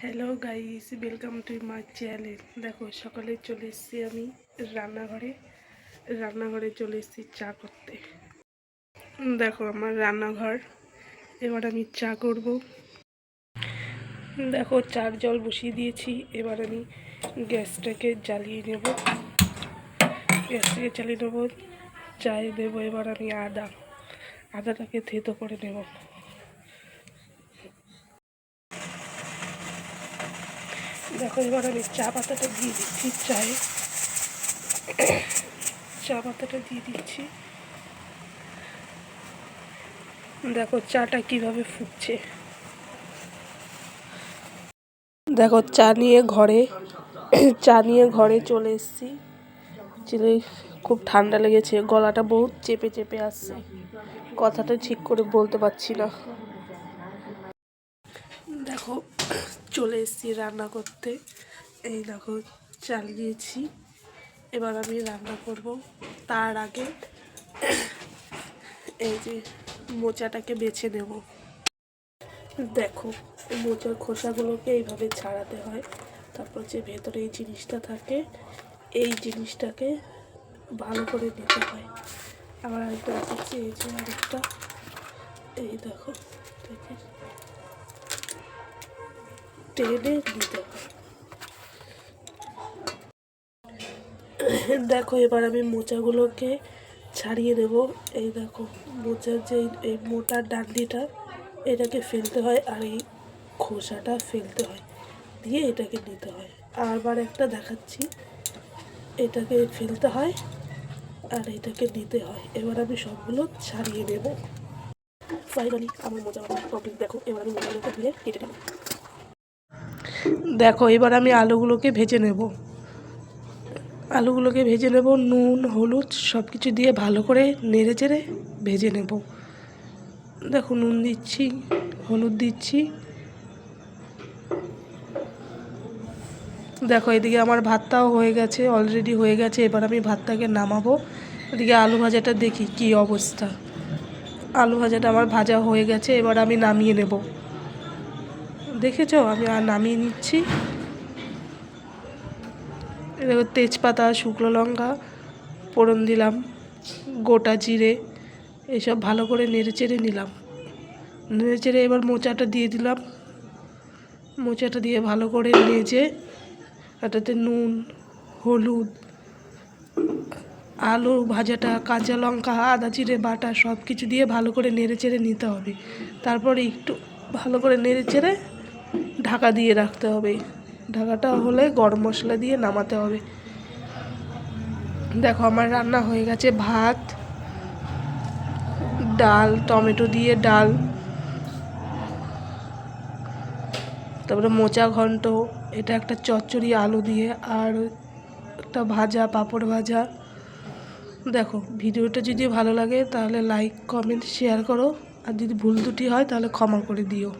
Hello guys, welcome to my channel. দেখো সকালে চলে এসেছি আমি রান্নাঘরে চলে এসেছি চা করতে। দেখো আমার রান্নাঘর। এবার আমি চা করব। দেখো চার জল বসিয়ে দিয়েছি। এবার আমি গ্যাসটাকে জ্বালিয়ে নেব। চায়ে দেবো এবার আমি আদাটাকে থেতো করে নেব। দেখো এবার আমি চা পাতাটা দিয়ে দিচ্ছি চা পাতাটা দিয়ে দিচ্ছি। দেখো চাটা কিভাবে ফুটছে। দেখো চা নিয়ে ঘরে চলে এসেছি। খুব ঠান্ডা লেগেছে, গলাটা বহুত চেপে চেপে আসছে, কথাটা ঠিক করে বলতে পারছি না। দেখো চলে এসেছি রান্না করতে। এই দেখো চাল দিয়েছি, এবার আমি রান্না করব। তার আগে এই যে মোচাটাকে বেছে নেব। দেখো মোচার খোসাগুলোকে এইভাবে ছাড়াতে হয়। তারপর যে ভেতরে এই জিনিসটা থাকে, এই জিনিসটাকে ভালো করে নিতে হয়। আবার আরেকটা দেখাচ্ছি, এই যে আরেকটা, এই দেখো টেনে নিতে হয়। দেখো এবার আমি মোচাগুলোকে ছাড়িয়ে দেব। এই দেখো মোচার যে এই মোটার ডান্ডিটা, এটাকে ফেলতে হয়, আর এই খোসাটা ফেলতে হয়, দিয়ে এটাকে নিতে হয়। আবার একটা দেখাচ্ছি, এটাকে ফেলতে হয় আর এটাকে নিতে হয়। এবার আমি সবগুলো ছাড়িয়ে নেব। ফাইনালি আমার মোচা বানানো কমপ্লিট। দেখো এবার আমি মোচাগুলোকে ধুয়ে কেটে নেব। দেখো এবার আমি আলুগুলোকে ভেজে নেব। নুন হলুদ সব কিছু দিয়ে ভালো করে নেড়ে চেড়ে ভেজে নেব। দেখো নুন দিচ্ছি, হলুদ দিচ্ছি। দেখো এদিকে আমার ভাতটাও হয়ে গেছে, অলরেডি হয়ে গেছে। এবার আমি ভাতটাকে নামাবো। এদিকে আলু ভাজাটা দেখি কি অবস্থা। আলু ভাজাটা আমার ভাজা হয়ে গেছে, এবার আমি নামিয়ে নেব। দেখেছো আমি নামিয়ে নিচ্ছি। দেখো তেজপাতা, শুকনো লঙ্কা ফোড়ন দিলাম, গোটা জিরে, এইসব ভালো করে নেড়েচেড়ে নিলাম। নেড়েচেড়ে এবার মোচাটা দিয়ে দিলাম। মোচাটা দিয়ে ভালো করে নেড়ে এটাতে নুন হলুদ, আলু ভাজাটা, কাঁচা লঙ্কা, আদা জিরে বাটা সব কিছু দিয়ে ভালো করে নেড়েচেড়ে নিতে হবে। তারপরে একটু ভালো করে নেড়েচেড়ে ঢাকা দিয়ে রাখতে হবে। ঢাকাটা হলে গরম মশলা দিয়ে নামাতে হবে। দেখো আমার রান্না হয়ে গেছে। ভাত, ডাল, টমেটো দিয়ে ডাল, তারপরে মোচা ঘন্ট, এটা একটা চচ্চড়ি আলু দিয়ে, আর একটা ভাজা, পাঁপড় ভাজা। দেখো ভিডিওটা যদি ভালো লাগে তাহলে লাইক কমেন্ট শেয়ার করো, আর যদি ভুল ত্রুটি হয় তাহলে ক্ষমা করে দিও।